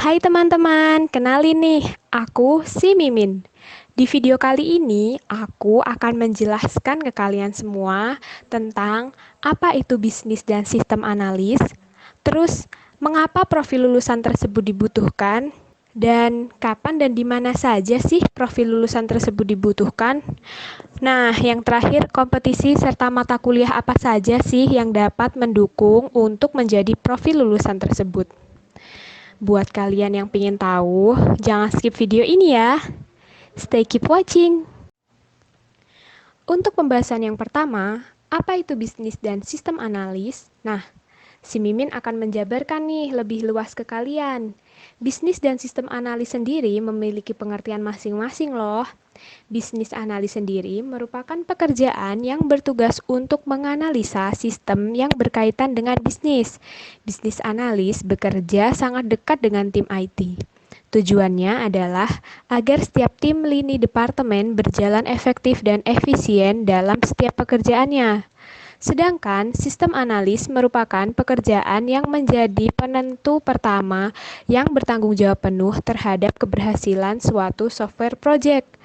Hai teman-teman, kenalin nih, aku si Mimin. Di video kali ini, aku akan menjelaskan ke kalian semua tentang apa itu bisnis dan sistem analis, terus mengapa profil lulusan tersebut dibutuhkan, dan kapan dan di mana saja sih profil lulusan tersebut dibutuhkan. Nah, yang terakhir, kompetisi serta mata kuliah apa saja sih yang dapat mendukung untuk menjadi profil lulusan tersebut. Buat kalian yang pengen tahu, jangan skip video ini ya. Stay keep watching. Untuk pembahasan yang pertama, apa itu bisnis dan sistem analis? Nah, si Mimin akan menjabarkan nih lebih luas ke kalian. Bisnis dan sistem analis sendiri memiliki pengertian masing-masing loh. Bisnis analis sendiri merupakan pekerjaan yang bertugas untuk menganalisa sistem yang berkaitan dengan bisnis. Bisnis analis bekerja sangat dekat dengan tim IT. Tujuannya adalah agar setiap tim lini departemen berjalan efektif dan efisien dalam setiap pekerjaannya. Sedangkan sistem analis merupakan pekerjaan yang menjadi penentu pertama yang bertanggung jawab penuh terhadap keberhasilan suatu software project.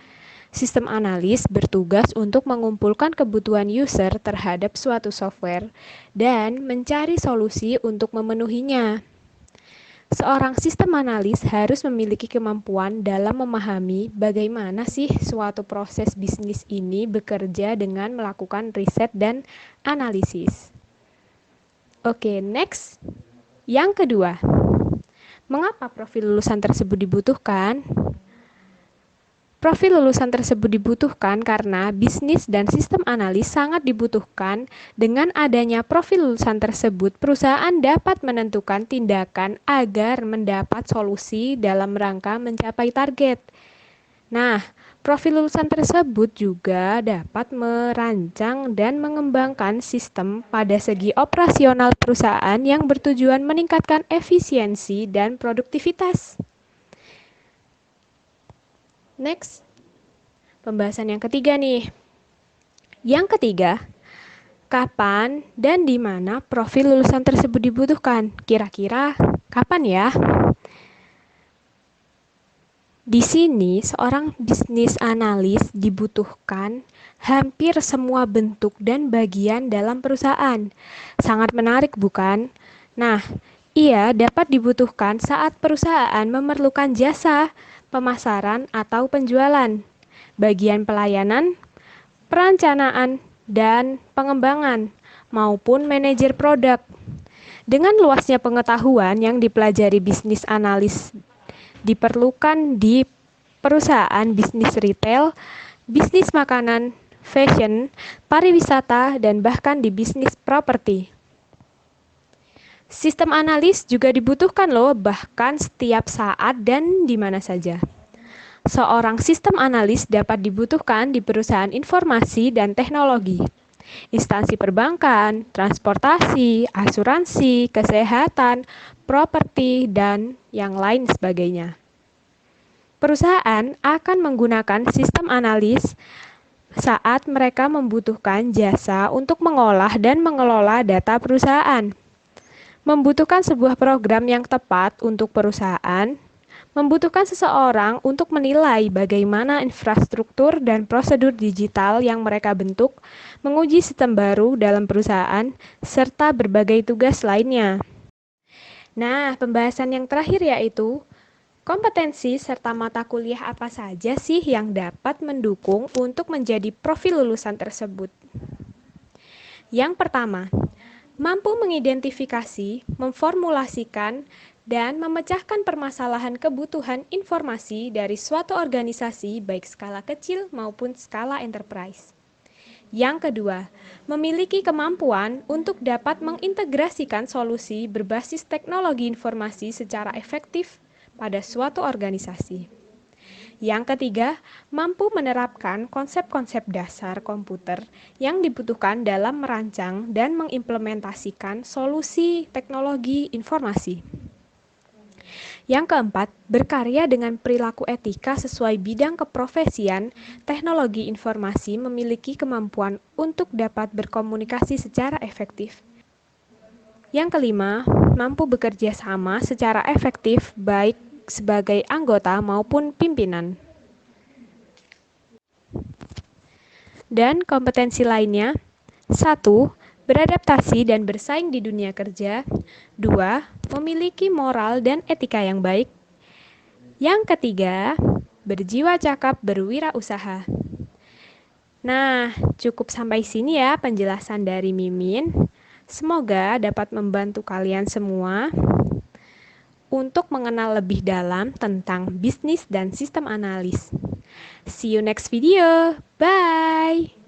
Sistem analis bertugas untuk mengumpulkan kebutuhan user terhadap suatu software dan mencari solusi untuk memenuhinya. Seorang sistem analis harus memiliki kemampuan dalam memahami bagaimana sih suatu proses bisnis ini bekerja dengan melakukan riset dan analisis. Oke, next. Yang kedua, mengapa profil lulusan tersebut dibutuhkan? Profil lulusan tersebut dibutuhkan karena bisnis dan sistem analis sangat dibutuhkan. Dengan adanya profil lulusan tersebut, perusahaan dapat menentukan tindakan agar mendapat solusi dalam rangka mencapai target. Nah, profil lulusan tersebut juga dapat merancang dan mengembangkan sistem pada segi operasional perusahaan yang bertujuan meningkatkan efisiensi dan produktivitas. Next, pembahasan yang ketiga nih. Yang ketiga, kapan dan di mana profil lulusan tersebut dibutuhkan? Kira-kira kapan ya? Di sini, seorang bisnis analis dibutuhkan hampir semua bentuk dan bagian dalam perusahaan. Sangat menarik, bukan? Nah, ia dapat dibutuhkan saat perusahaan memerlukan jasa, pemasaran, atau penjualan, bagian pelayanan, perencanaan, dan pengembangan, maupun manajer produk. Dengan luasnya pengetahuan yang dipelajari bisnis analis diperlukan di perusahaan bisnis retail, bisnis makanan, fashion, pariwisata, dan bahkan di bisnis properti. Sistem analis juga dibutuhkan loh, bahkan setiap saat dan di mana saja. Seorang sistem analis dapat dibutuhkan di perusahaan informasi dan teknologi, instansi perbankan, transportasi, asuransi, kesehatan, properti, dan yang lain sebagainya. Perusahaan akan menggunakan sistem analis saat mereka membutuhkan jasa untuk mengolah dan mengelola data perusahaan, membutuhkan sebuah program yang tepat untuk perusahaan, membutuhkan seseorang untuk menilai bagaimana infrastruktur dan prosedur digital yang mereka bentuk, menguji sistem baru dalam perusahaan, serta berbagai tugas lainnya. Nah, pembahasan yang terakhir yaitu kompetensi serta mata kuliah apa saja sih yang dapat mendukung untuk menjadi profil lulusan tersebut. Yang pertama, mampu mengidentifikasi, memformulasikan, dan memecahkan permasalahan kebutuhan informasi dari suatu organisasi baik skala kecil maupun skala enterprise. Yang kedua, memiliki kemampuan untuk dapat mengintegrasikan solusi berbasis teknologi informasi secara efektif pada suatu organisasi. Yang ketiga, mampu menerapkan konsep-konsep dasar komputer yang dibutuhkan dalam merancang dan mengimplementasikan solusi teknologi informasi. Yang keempat, berkarya dengan perilaku etika sesuai bidang keprofesian. Teknologi informasi memiliki kemampuan untuk dapat berkomunikasi secara efektif. Yang kelima, mampu bekerja sama secara efektif baik sebagai anggota maupun pimpinan. Dan kompetensi lainnya, 1. Beradaptasi dan bersaing di dunia kerja. 2. Memiliki moral dan etika yang baik. Yang ketiga, berjiwa cakap berwirausaha. Nah, cukup sampai sini ya penjelasan dari Mimin. Semoga dapat membantu kalian semua untuk mengenal lebih dalam tentang bisnis dan sistem analis. See you next video. Bye!